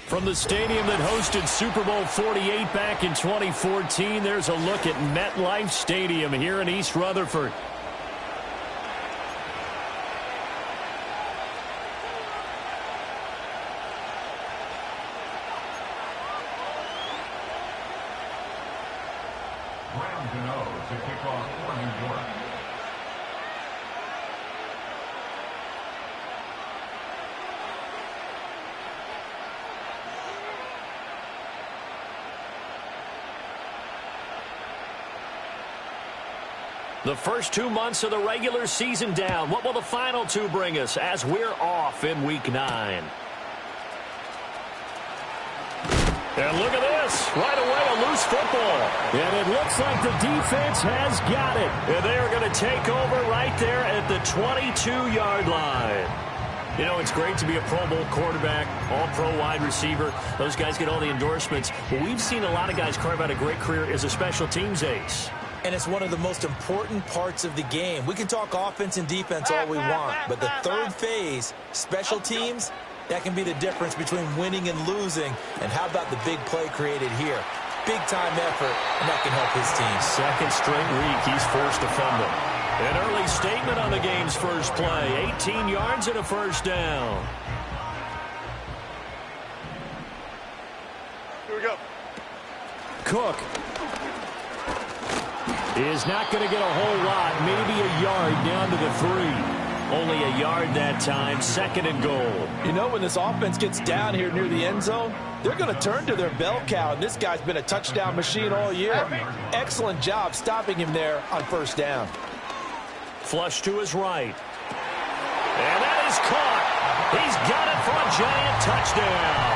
From the stadium that hosted Super Bowl 48 back in 2014, there's a look at MetLife Stadium here in East Rutherford. To kick off for New York. The first 2 months of the regular season down. What will the final two bring us as we're off in Week 9? And look at this. Right away, a loose football. And it looks like the defense has got it. And they are going to take over right there at the 22-yard line. You know, it's great to be a Pro Bowl quarterback, all-pro wide receiver. Those guys get all the endorsements. But we've seen a lot of guys carve out a great career as a special teams ace. And it's one of the most important parts of the game. We can talk offense and defense all we want, but the third phase, special teams, that can be the difference between winning and losing. And how about the big play created here? Big-time effort, and that can help his team. Second straight week, he's forced a fumble. An early statement on the game's first play. 18 yards and a first down. Here we go. Cook is not going to get a whole lot, maybe a yard down to the 3. Only a yard that time, second and goal. You know, when this offense gets down here near the end zone, they're going to turn to their bell cow, and this guy's been a touchdown machine all year. Excellent job stopping him there on first down. Flush to his right. And that is caught. He's got it for a giant touchdown.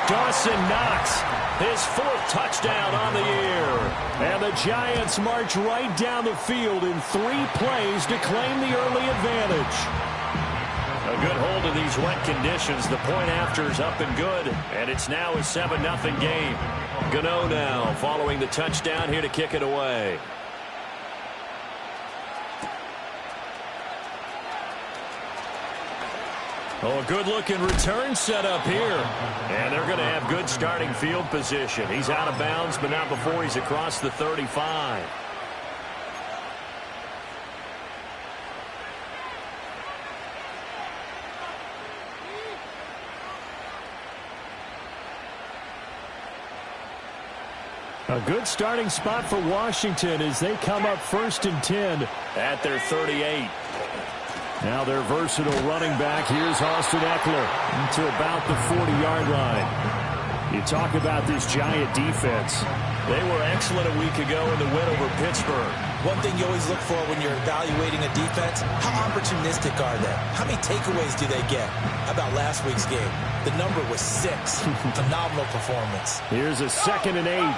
Dawson Knox, his 4th touchdown on the year. And the Giants march right down the field in 3 plays to claim the early advantage. A good hold of these wet conditions. The point after is up and good. And it's now a 7-0 game. Gano now following the touchdown here to kick it away. Oh, a good-looking return set up here. And they're going to have good starting field position. He's out of bounds, but not before he's across the 35. A good starting spot for Washington as they come up 1st and 10 at their 38. Now their versatile running back. Here's Austin Eckler to about the 40-yard line. You talk about this Giant defense. They were excellent a week ago in the win over Pittsburgh. One thing you always look for when you're evaluating a defense, how opportunistic are they? How many takeaways do they get? How about last week's game? The number was 6. Phenomenal performance. Here's a 2nd and 8.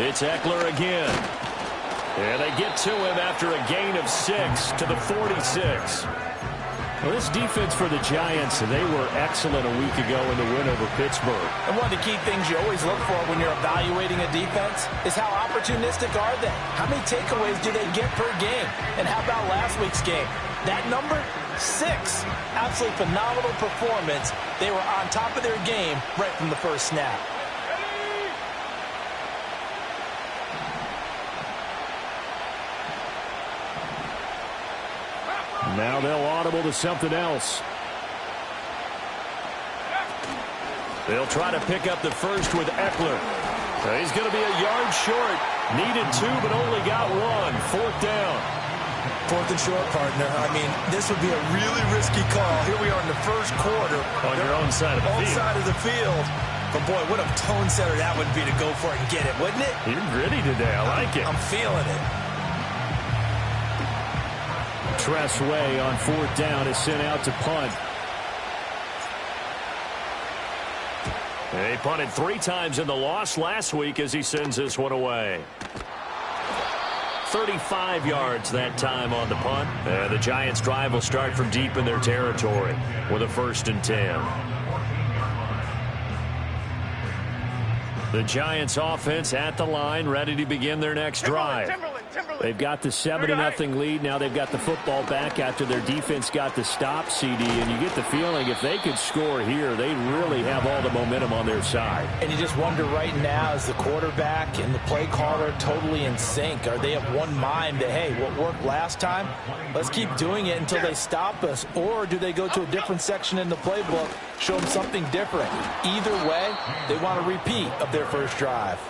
It's Eckler again. And they get to him after a gain of 6 to the 46. Well, this defense for the Giants, they were excellent a week ago in the win over Pittsburgh. And one of the key things you always look for when you're evaluating a defense is how opportunistic are they? How many takeaways do they get per game? And how about last week's game? That number, 6. Absolutely phenomenal performance. They were on top of their game right from the first snap. Now they'll audible to something else. They'll try to pick up the first with Eckler. He's going to be a yard short. Needed 2, but only got 1. 4th down. 4th and short, partner. I mean, this would be a really risky call. Here we are in the first quarter. On your own side of the field. Own side of the field. But, boy, what a tone setter that would be to go for it and get it, wouldn't it? You're gritty today. I like it. I'm feeling it. Tress Way on 4th down is sent out to punt. He punted 3 times in the loss last week as he sends this one away. 35 yards that time on the punt. And the Giants' drive will start from deep in their territory with a 1st and 10. The Giants' offense at the line, ready to begin their next drive. Timberland. They've got the 7-0 lead. Now they've got the football back after their defense got the stop, CD. And you get the feeling if they could score here, they really have all the momentum on their side. And you just wonder right now, is the quarterback and the play caller totally in sync? Are they of one mind that, hey, what worked last time, let's keep doing it until they stop us? Or do they go to a different section in the playbook, show them something different? Either way, they want a repeat of their first drive.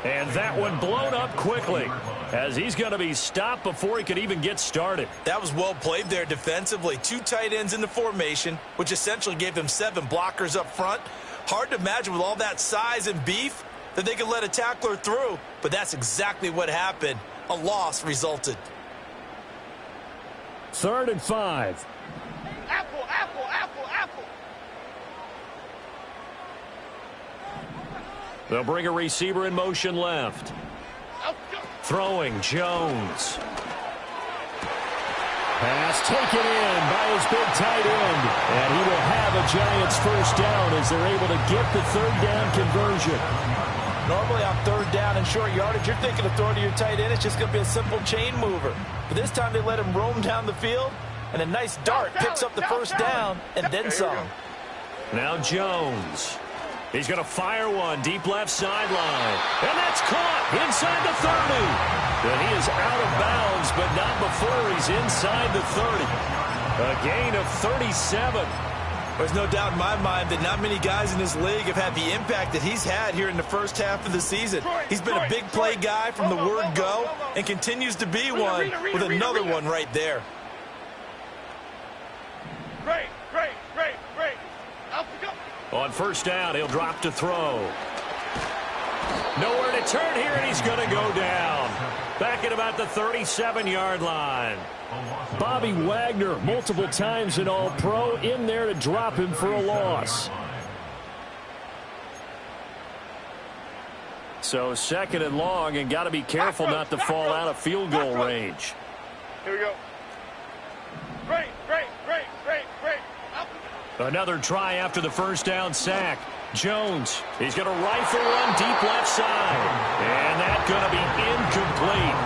And that one blown up quickly as he's going to be stopped before he could even get started. That was well played there defensively. 2 tight ends in the formation, which essentially gave them 7 blockers up front. Hard to imagine with all that size and beef that they could let a tackler through, but that's exactly what happened. A loss resulted. 3rd and 5. Apple, apple, apple, apple. They'll bring a receiver in motion left. Throwing, Jones. Pass taken in by his big tight end. And he will have a Giants first down as they're able to get the 3rd down conversion. Normally on 3rd down and short yardage, you're thinking of throwing to your tight end. It's just going to be a simple chain mover. But this time they let him roam down the field, and a nice dart picks up the first down and then some. Now Jones. He's going to fire one deep left sideline. And that's caught inside the 30. And he is out of bounds, but not before he's inside the 30. A gain of 37. There's no doubt in my mind that not many guys in this league have had the impact that he's had here in the first half of the season. He's been a big play guy from the word go and continues to be one with another one right there. Great. On first down, he'll drop to throw. Nowhere to turn here, and he's going to go down. Back at about the 37-yard line. Bobby Wagner, multiple times an All-Pro, in there to drop him for a loss. So 2nd and long, and got to be careful not to fall out of field goal range. Here we go. Great. Another try after the first down sack. Jones, he's going to rifle one deep left side. And that's going to be incomplete.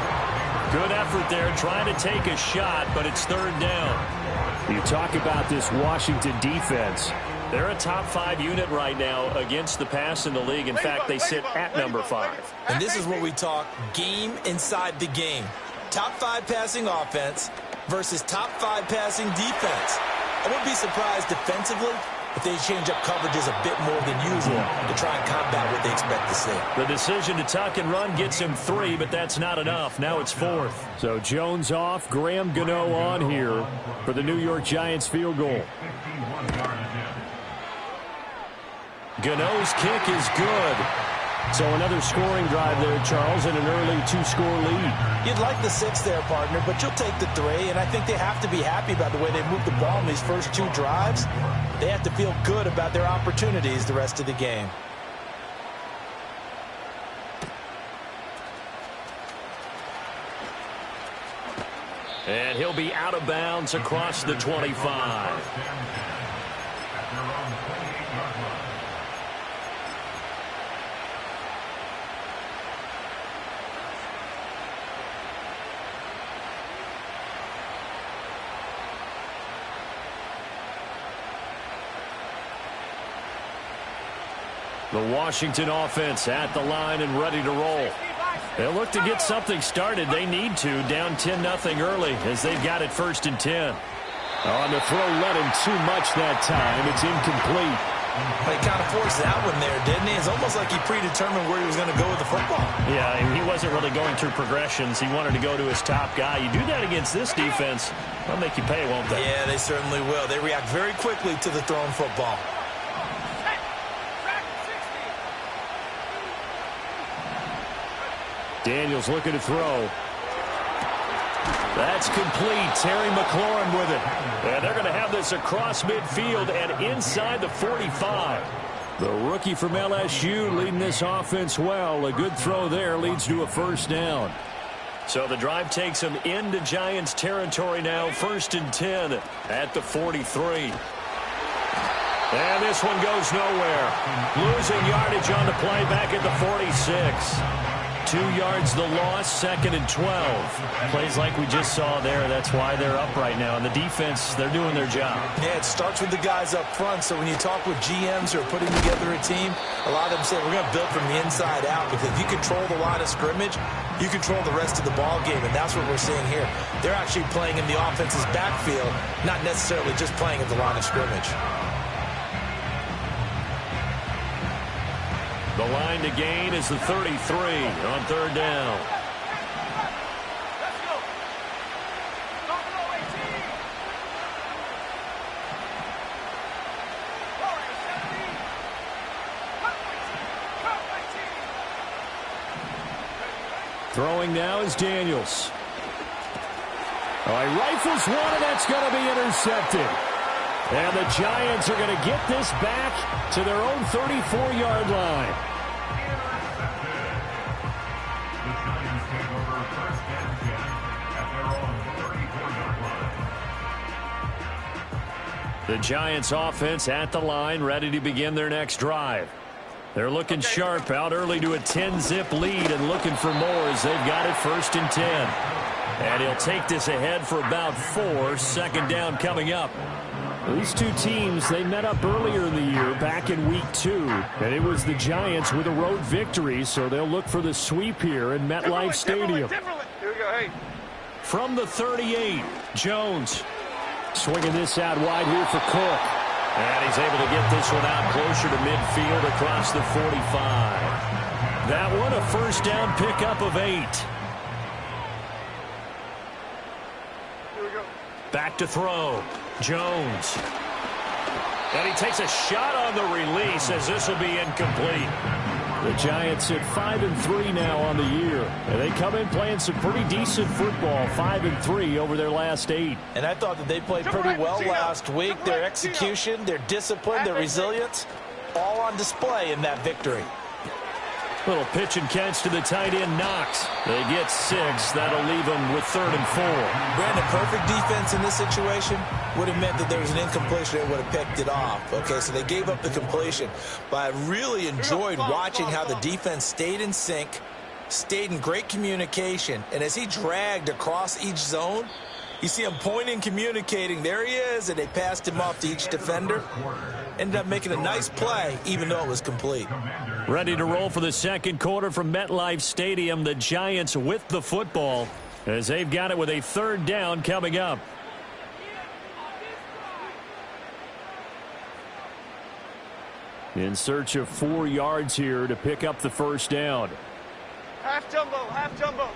Good effort there trying to take a shot, but it's 3rd down. You talk about this Washington defense. They're a top 5 unit right now against the pass in the league. In fact, they sit at number 5. And this is where we talk game inside the game. Top 5 passing offense versus top 5 passing defense. I wouldn't be surprised defensively if they change up coverages a bit more than usual to try and combat what they expect to see. The decision to tuck and run gets him 3, but that's not enough. Now it's 4th. So Jones off, Graham Gano on here for the New York Giants field goal. Gano's kick is good. So another scoring drive there, Charles, and an early 2-score lead. You'd like the 6 there, partner, but you'll take the 3, and I think they have to be happy about the way they moved the ball in these first 2 drives. They have to feel good about their opportunities the rest of the game. And he'll be out of bounds across the 25. The Washington offense at the line and ready to roll. They'll look to get something started. They need to, down 10-0 early as they've got it 1st and 10. On the throw, led him too much that time. It's incomplete. He kind of forced that one there, didn't he? It's almost like he predetermined where he was going to go with the football. Yeah, he wasn't really going through progressions. He wanted to go to his top guy. You do that against this defense, they'll make you pay, won't they? Yeah, they certainly will. They react very quickly to the thrown football. Daniels looking to throw. That's complete. Terry McLaurin with it. And they're going to have this across midfield and inside the 45. The rookie from LSU leading this offense well. A good throw there leads to a first down. So the drive takes them into Giants territory now. 1st and 10 at the 43. And this one goes nowhere. Losing yardage on the play back at the 46. 2 yards the loss, 2nd and 12. Plays like we just saw there. That's why they're up right now. And the defense, they're doing their job. Yeah, it starts with the guys up front. So when you talk with GMs who are putting together a team, a lot of them say we're going to build from the inside out, because if you control the line of scrimmage, you control the rest of the ball game, and that's what we're seeing here. They're actually playing in the offense's backfield, not necessarily just playing at the line of scrimmage. The line to gain is the 33 on 3rd down. Let's go. Go below 18. All right, 17. Come 18. Throwing now is Daniels. All right, rifles one, and that's going to be intercepted. And the Giants are going to get this back to their own 34-yard line. The Giants take over 1st and 10 at their own 34-yard line. The Giants offense at the line, ready to begin their next drive. They're looking sharp, out early to a 10-zip lead and looking for more as they've got it 1st and 10. And he'll take this ahead for about 4, 2nd down coming up. These two teams, they met up earlier in the year, back in week 2, and it was the Giants with a road victory, so they'll look for the sweep here in MetLife Stadium. Here we go, hey. From the 38, Jones. Swinging this out wide here for Cook. And he's able to get this one out closer to midfield across the 45. That one a 1st down pickup of 8. Here we go. Back to throw. Jones. And he takes a shot on the release as this will be incomplete. The Giants at 5-3 now on the year. And they come in playing some pretty decent football, 5-3 over their last 8. And I thought that they played pretty well last week. Their execution, their discipline, their resilience, all on display in that victory. Little pitch and catch to the tight end, Knox. They get 6. That'll leave them with 3rd and 4. Brandon, perfect defense in this situation would have meant that there was an incompletion that would have picked it off. Okay, so they gave up the completion. But I really enjoyed watching how the defense stayed in sync, stayed in great communication, and as he dragged across each zone, you see him pointing, communicating. There he is, and they passed him off to each defender. Ended up making a nice play, even though it was complete. Ready to roll for the 2nd quarter from MetLife Stadium. The Giants with the football as they've got it with a 3rd down coming up. In search of 4 yards here to pick up the 1st down. Half jumbo, half jumbo.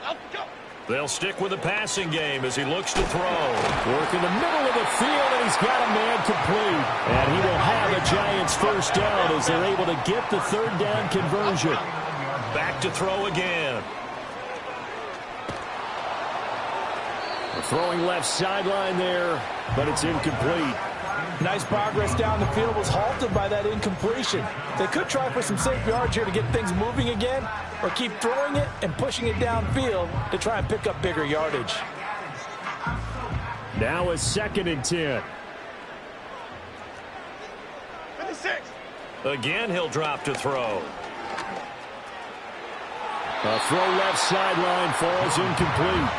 Up, go. They'll stick with the passing game as he looks to throw. Work in the middle of the field, and he's got a man complete. And he will have a Giants 1st down as they're able to get the 3rd down conversion. Back to throw again. Throwing left sideline there, but it's incomplete. Nice progress down the field, was halted by that incompletion. They could try for some safe yards here to get things moving again, or keep throwing it and pushing it downfield to try and pick up bigger yardage. Now a 2nd and 10. 56. Again, he'll drop to throw. A throw left sideline falls incomplete.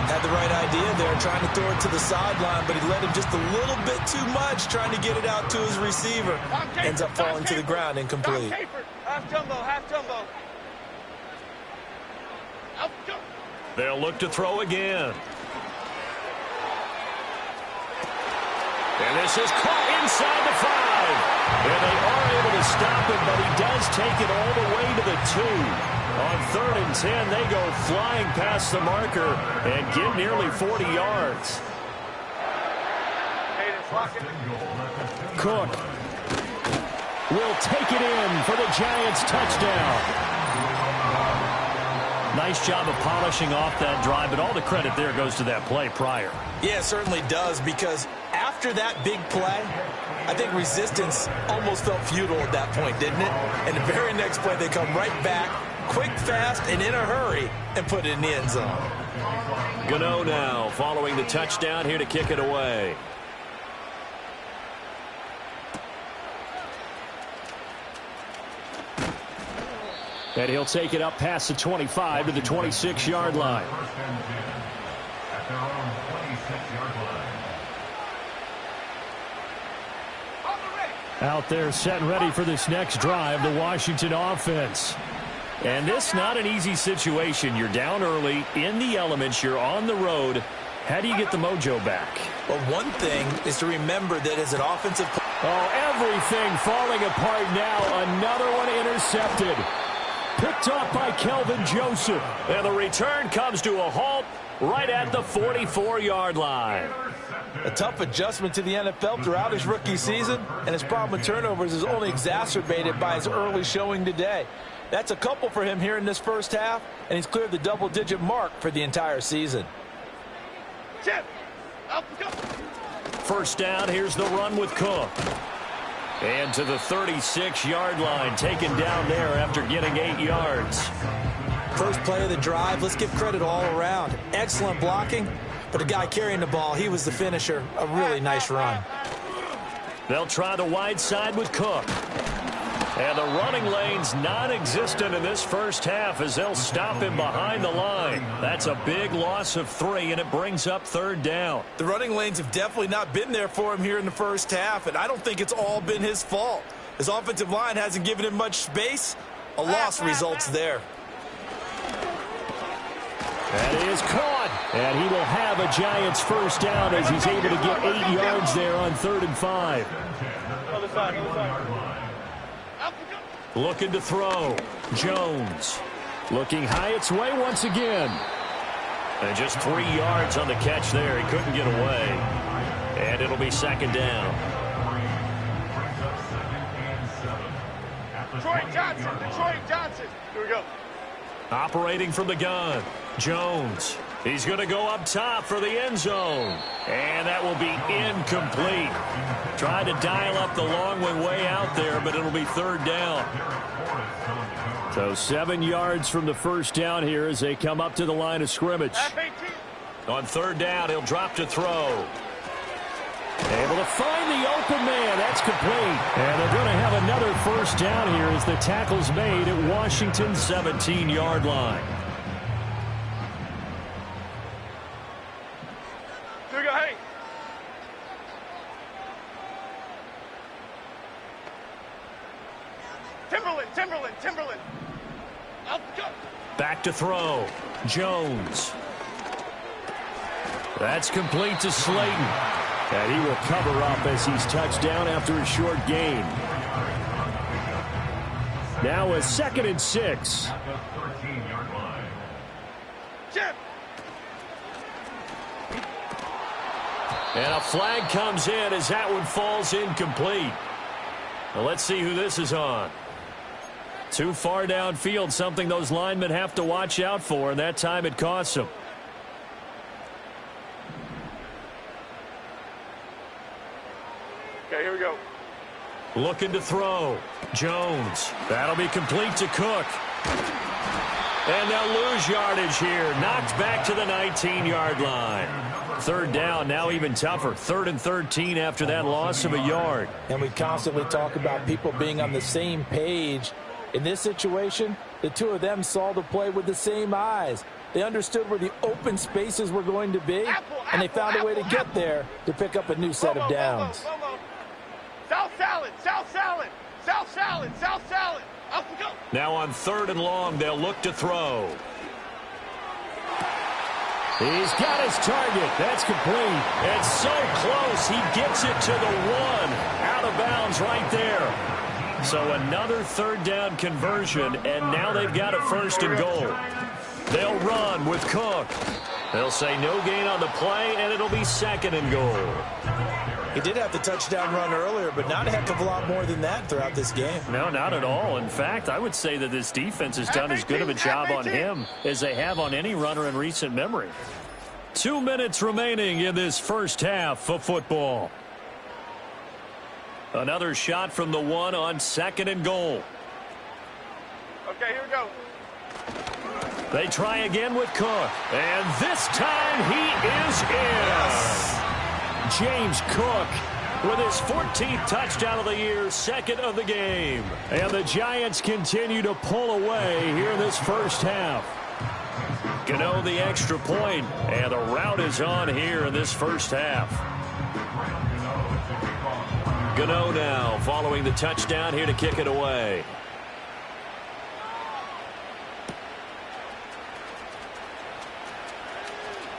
Had the right idea there, trying to throw it to the sideline, but he let him just a little bit too much, trying to get it out to his receiver. Ends up falling to the ground, incomplete. Half jumbo, half jumbo. Up, go. They'll look to throw again. And this is caught inside the 5. And they are able to stop him, but he does take it all the way to the 2. On 3rd and 10, they go flying past the marker and get nearly 40 yards. Cook will take it in for the Giants touchdown. Nice job of polishing off that drive, but all the credit there goes to that play prior. Yeah, it certainly does, because after that big play, I think resistance almost felt futile at that point, didn't it? And the very next play, they come right back, quick, fast, and in a hurry, and put it in the end zone. Gano now following the touchdown here to kick it away. And he'll take it up past the 25 to the 26-yard line. First and 10 at their own 26-yard line. Out there set and ready for this next drive, the Washington offense. And this not an easy situation. You're down early, in the elements, you're on the road. How do you get the mojo back? Well, one thing is to remember that as an offensive player. Oh, everything falling apart now. Another one intercepted. Picked off by Kelvin Joseph. And the return comes to a halt right at the 44-yard line. A tough adjustment to the NFL throughout his rookie season, and his problem with turnovers is only exacerbated by his early showing today. That's a couple for him here in this first half, and he's cleared the double-digit mark for the entire season. Chip, up, go. First down, here's the run with Cook. And to the 36-yard line, taken down there after getting 8 yards. First play of the drive, let's give credit all around. Excellent blocking, but the guy carrying the ball, he was the finisher. A really nice run. They'll try the wide side with Cook. And the running lane's non-existent in this first half as they'll stop him behind the line. That's a big loss of 3, and it brings up third down. The running lanes have definitely not been there for him here in the first half, and I don't think it's all been his fault. His offensive line hasn't given him much space. A loss results there. That is caught. And he will have a Giants first down as he's able to get 8 yards there on 3rd and 5. Other side, other side. Looking to throw. Jones. Looking high its way once again. And just 3 yards on the catch there. He couldn't get away. And it'll be second down. Detroit Johnson. Here we go. Operating from the gun. Jones. He's going to go up top for the end zone. And that will be incomplete. Tried to dial up the long way out there, but it'll be third down. So 7 yards from the first down here as they come up to the line of scrimmage. On third down, he'll drop to throw. Able to find the open man. That's complete. And they're going to have another first down here as the tackle's made at Washington's 17-yard line. Here we go, hey. Timberland. Up, go. Back to throw. Jones. That's complete to Slayton. And he will cover up as he's touched down after a short gain. Now a 2nd and 6. At the 13-yard line. Chip. And a flag comes in as that one falls incomplete. Well, let's see who this is on. Too far downfield, something those linemen have to watch out for, and that time it costs them. Okay, here we go. Looking to throw. Jones. That'll be complete to Cook. And they'll lose yardage here. Knocked back to the 19-yard line. Third down, now even tougher. 3rd and 13 after that loss of a yard. And we constantly talk about people being on the same page. In this situation, the two of them saw the play with the same eyes. They understood where the open spaces were going to be, and they found a way to get there to pick up a new set of downs. South salad. Up we go. Now on 3rd and long, they'll look to throw. He's got his target. That's complete. It's so close. He gets it to the 1. Out of bounds right there. So another third down conversion, and now they've got a 1st and goal. They'll run with Cook. They'll say no gain on the play, and it'll be 2nd and goal. He did have the touchdown run earlier, but not a heck of a lot more than that throughout this game. No, not at all. In fact, I would say that this defense has done as good of a job on him as they have on any runner in recent memory. 2 minutes remaining in this first half of football. Another shot from the 1 on 2nd and goal. Okay, here we go. They try again with Cook. And this time he is in. James Cook with his 14th touchdown of the year, second of the game. And the Giants continue to pull away here in this first half. Gano the extra point, and the route is on here in this first half. Gano now following the touchdown here to kick it away.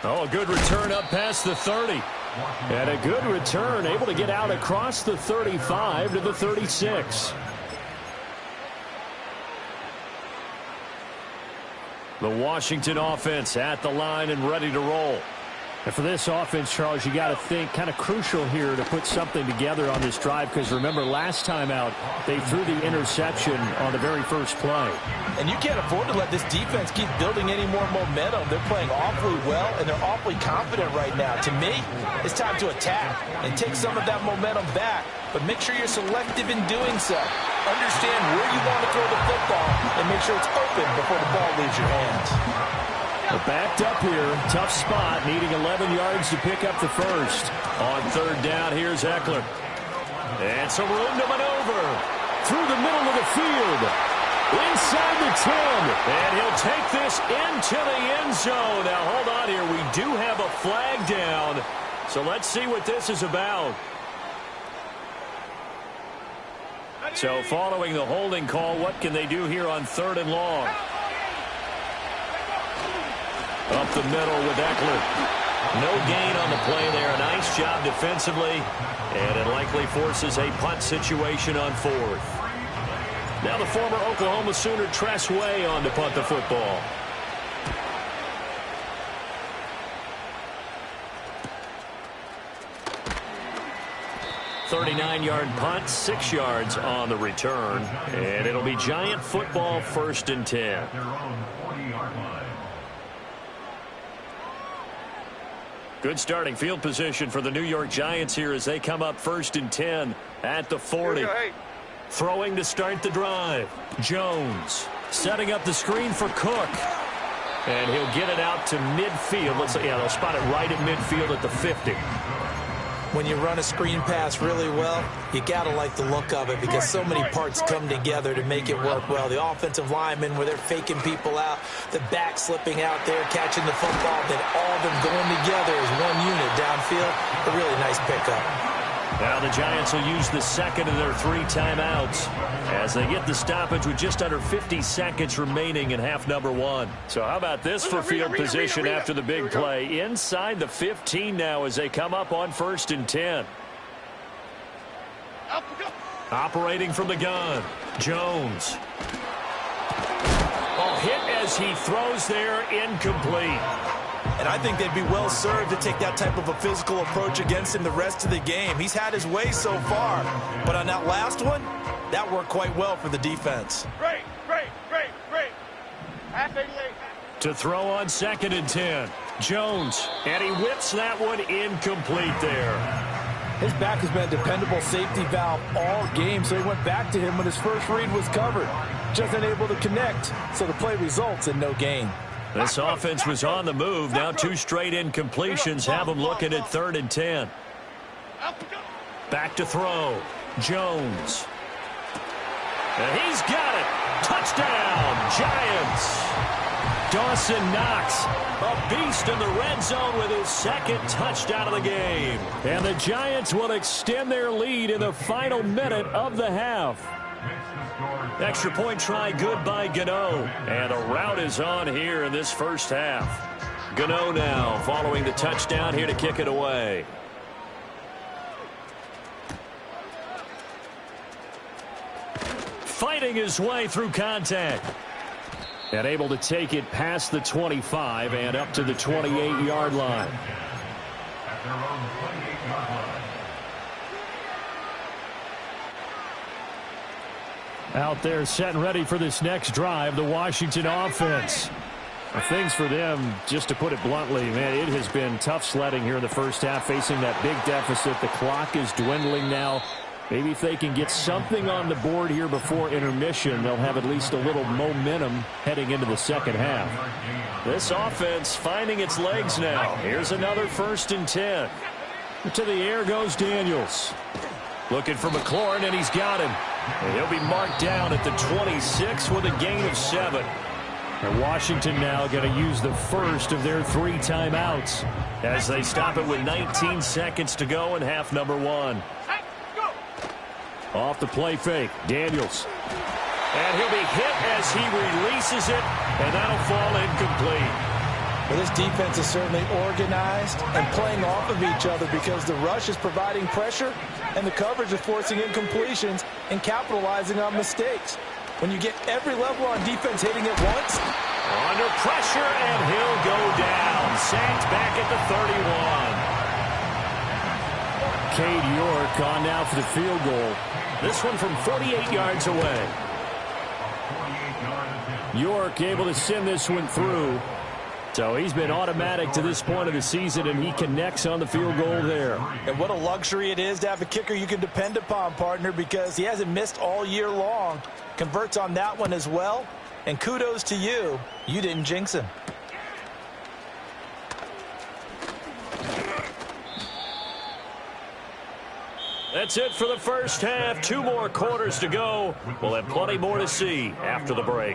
Oh, a good return up past the 30. And a good return, able to get out across the 35 to the 36. The Washington offense at the line and ready to roll. And for this offense, Charles, you got to think kind of crucial here to put something together on this drive, because remember last time out they threw the interception on the very first play. And you can't afford to let this defense keep building any more momentum. They're playing awfully well, and they're awfully confident right now. To me, it's time to attack and take some of that momentum back, but make sure you're selective in doing so. Understand where you want to throw the football and make sure it's open before the ball leaves your hands. Well, backed up here, tough spot, needing 11 yards to pick up the first. On third down, here's Eckler. And some room to maneuver. Through the middle of the field. Inside the 10. And he'll take this into the end zone. Now, hold on here. We do have a flag down. So let's see what this is about. So following the holding call, what can they do here on third and long? Up the middle with Eckler. No gain on the play there. Nice job defensively. And it likely forces a punt situation on fourth. Now the former Oklahoma Sooner Tress Way on to punt the football. .39-yard punt, 6 yards on the return. And it'll be Giant football, 1st and 10. Good starting field position for the New York Giants here as they come up 1st and 10 at the 40. Throwing to start the drive. Jones setting up the screen for Cook. And he'll get it out to midfield. Let's say, yeah, they'll spot it right at midfield at the 50. When you run a screen pass really well, you got to like the look of it because so many parts come together to make it work well. The offensive linemen, where they're faking people out, the back slipping out there, catching the football, then all of them going together as one unit downfield. A really nice pickup. Now the Giants will use the second of their 3 timeouts as they get the stoppage with just under 50 seconds remaining in half number 1. So how about this for field position after the big play? Inside the 15 now as they come up on 1st and 10. Operating from the gun, Jones. Oh, hit as he throws there, incomplete. And I think they'd be well served to take that type of a physical approach against him the rest of the game. He's had his way so far. But on that last one, that worked quite well for the defense. Great. Half 88. To throw on 2nd and 10. Jones. And he whips that one incomplete there. His back has been a dependable safety valve all game, so he went back to him when his first read was covered. Just unable to connect, so the play results in no gain. This offense was on the move. Now 2 straight incompletions have them looking at 3rd and 10. Back to throw. Jones. And he's got it. Touchdown, Giants. Dawson Knox, a beast in the red zone with his 2nd touchdown of the game. And the Giants will extend their lead in the final minute of the half. Extra point try good by Gano. And the route is on here in this first half. Gano now following the touchdown here to kick it away. Fighting his way through contact. And able to take it past the 25 and up to the 28-yard line. At their own 28-yard line. Out there set and ready for this next drive, the Washington offense. Things for them, just to put it bluntly, man, it has been tough sledding here in the first half, facing that big deficit. The clock is dwindling now. Maybe if they can get something on the board here before intermission, they'll have at least a little momentum heading into the second half. This offense finding its legs now. Here's another 1st and 10. To the air goes Daniels. Looking for McLaurin, and he's got him. And he'll be marked down at the 26 with a gain of 7. And Washington now going to use the first of their 3 timeouts as they stop it with 19 seconds to go in half number 1. Off the play fake, Daniels. And he'll be hit as he releases it, and that'll fall incomplete. Well, this defense is certainly organized and playing off of each other because the rush is providing pressure and the coverage is forcing incompletions and capitalizing on mistakes. When you get every level on defense hitting it once. Under pressure, and he'll go down. Sacked back at the 31. Cade York on now for the field goal. This one from 48 yards away. York able to send this one through. So he's been automatic to this point of the season, and he connects on the field goal there. And what a luxury it is to have a kicker you can depend upon, partner, because he hasn't missed all year long. Converts on that one as well. And kudos to you. You didn't jinx him. That's it for the first half. 2 more quarters to go. We'll have plenty more to see after the break.